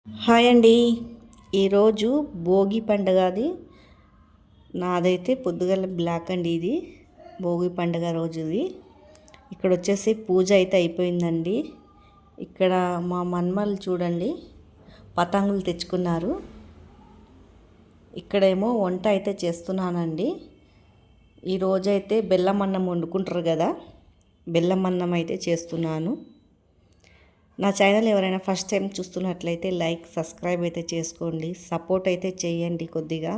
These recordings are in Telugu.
హాయ్ అండి. ఈరోజు భోగి పండుగది. నాదైతే పొద్దుగల బ్లాక్ అండి. ఇది భోగి పండుగ రోజుది. ఇక్కడ వచ్చేసి పూజ అయితే అయిపోయిందండి. ఇక్కడ మా మన్మలు చూడండి పతంగులు తెచ్చుకున్నారు. ఇక్కడేమో వంట అయితే చేస్తున్నానండి. ఈరోజైతే బెల్లం అన్నం వండుకుంటారు కదా, బెల్లం అన్నం అయితే చేస్తున్నాను. నా ఛానల్ ఎవరైనా ఫస్ట్ టైం చూస్తున్నట్లయితే లైక్ సబ్స్క్రైబ్ అయితే చేసుకోండి. సపోర్ట్ అయితే చేయండి. కొద్దిగా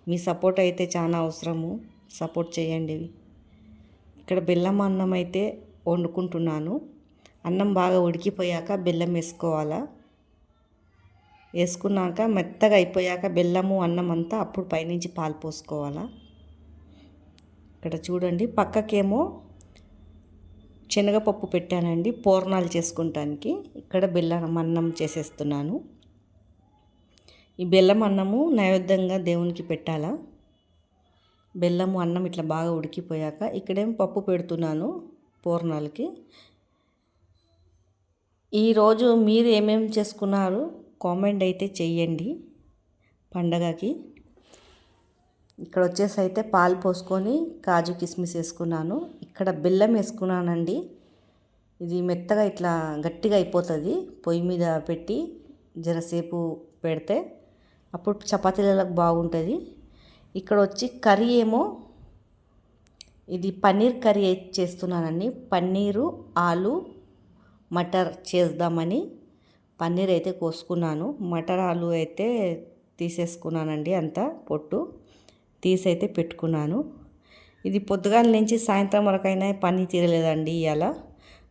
మీ సపోర్ట్ అయితే చాలా అవసరము. సపోర్ట్ చేయండి. ఇక్కడ బెల్లం అన్నం అయితే వండుకుంటున్నాను. అన్నం బాగా ఉడికిపోయాక బెల్లం వేసుకోవాలా. వేసుకున్నాక మెత్తగా అయిపోయాక బెల్లము అన్నం అంతా అప్పుడు పైనుంచి పాలు పోసుకోవాలా. ఇక్కడ చూడండి పక్కకేమో శనగపప్పు పెట్టానండి పూర్ణాలు చేసుకుంటానికి. ఇక్కడ బెల్లం అన్నం చేసేస్తున్నాను. ఈ బెల్లం అన్నము నైవేద్యంగా దేవునికి పెట్టాలా. బెల్లము అన్నం ఇట్లా బాగా ఉడికిపోయాక ఇక్కడేం పప్పు పెడుతున్నాను పూర్ణాలకి. ఈరోజు మీరు ఏమేమి చేసుకున్నారు కామెంట్ అయితే చెయ్యండి పండగకి. ఇక్కడ వచ్చేసి అయితే పాలు పోసుకొని కాజు కిస్మిస్ వేసుకున్నాను. ఇక్కడ బెల్లం వేసుకున్నానండి. ఇది మెత్తగా ఇట్లా గట్టిగా అయిపోతుంది. పొయ్యి మీద పెట్టి జరసేపు పెడితే అప్పుడు చపాతీలకు బాగుంటుంది. ఇక్కడ వచ్చి కర్రీ ఏమో ఇది పన్నీర్ కర్రీ చేస్తున్నానండి. పన్నీరు ఆలు మటర్ చేద్దామని పన్నీర్ అయితే కోసుకున్నాను. మటర్ ఆలు అయితే తీసేసుకున్నానండి. అంతా పొట్టు తీసైతే పెట్టుకున్నాను. ఇది పొద్దుగాల నుంచి సాయంత్రం వరకైనా పని తీరలేదండి. ఇవాళ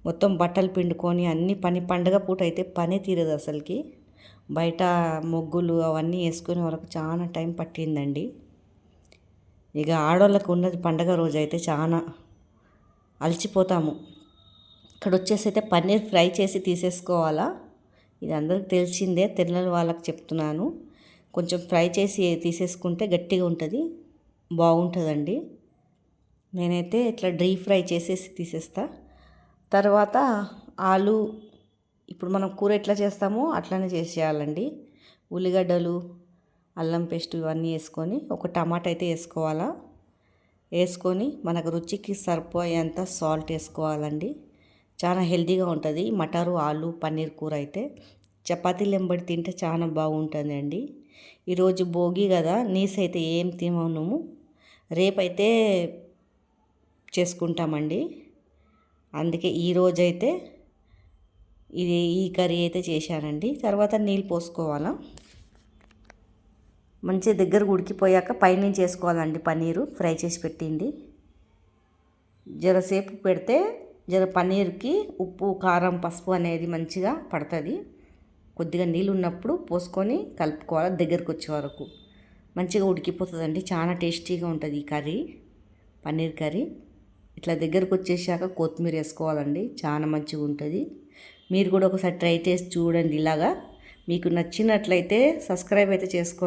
మొత్తం బట్టలు పిండుకొని అన్ని పని, పండగ పూట అయితే పని తీరదు అసలుకి. బయట ముగ్గులు అవన్నీ వేసుకునే వరకు చాలా టైం పట్టిందండి. ఇక ఆడవాళ్ళకు ఉన్నది పండగ రోజు అయితే చాలా అలసిపోతాము. ఇక్కడ వచ్చేసి అయితే పన్నీర్ ఫ్రై చేసి తీసేసుకోవాలా. ఇది అందరికి తెలిసిందే, తెలియని వాళ్ళకి చెప్తున్నాను. కొంచెం ఫ్రై చేసి తీసేసుకుంటే గట్టిగా ఉంటుంది, బాగుంటుందండి. నేనైతే ఇట్లా డీప్ ఫ్రై చేసేసి తీసేస్తా. తర్వాత ఆలు ఇప్పుడు మనం కూర ఎట్లా చేస్తామో అట్లనే చేసేయాలండి. ఉల్లిగడ్డలు అల్లం పేస్ట్ ఇవన్నీ వేసుకొని ఒక టమాటా అయితే వేసుకోవాలా. వేసుకొని మనకు రుచికి సరిపోయేంత సాల్ట్ వేసుకోవాలండి. చాలా హెల్తీగా ఉంటుంది మటరు ఆలు పన్నీర్ కూర అయితే. చపాతీలు వెంబడి తింటే చాలా బాగుంటుందండి. ఈరోజు భోగి కదా, నీస్ అయితే ఏం తినము. రేపైతే చేసుకుంటామండి. అందుకే ఈరోజైతే ఈ కర్రీ అయితే చేశానండి. తర్వాత నీళ్ళు పోసుకోవాలా. మంచి దగ్గర ఉడికిపోయాక పైనుంచి వేసుకోవాలండి పన్నీరు ఫ్రై చేసి పెట్టింది. జరసేపు పెడితే పన్నీర్కి ఉప్పు కారం పసుపు అనేది మంచిగా పడుతుంది. కొద్దిగా నీళ్ళు ఉన్నప్పుడు పోసుకొని కలుపుకోవాలి. దగ్గరకు వచ్చే వరకు మంచిగా ఉడికిపోతుందండి. చాలా టేస్టీగా ఉంటుంది ఈ కర్రీ, పన్నీర్ కర్రీ. ఇట్లా దగ్గరకు వచ్చేసాక కొత్తిమీర వేసుకోవాలండి. చాలా మంచిగా ఉంటుంది. మీరు కూడా ఒకసారి ట్రై చేసి చూడండి. ఇలాగా మీకు నచ్చినట్లయితే సబ్స్క్రైబ్ అయితే చేసుకోండి.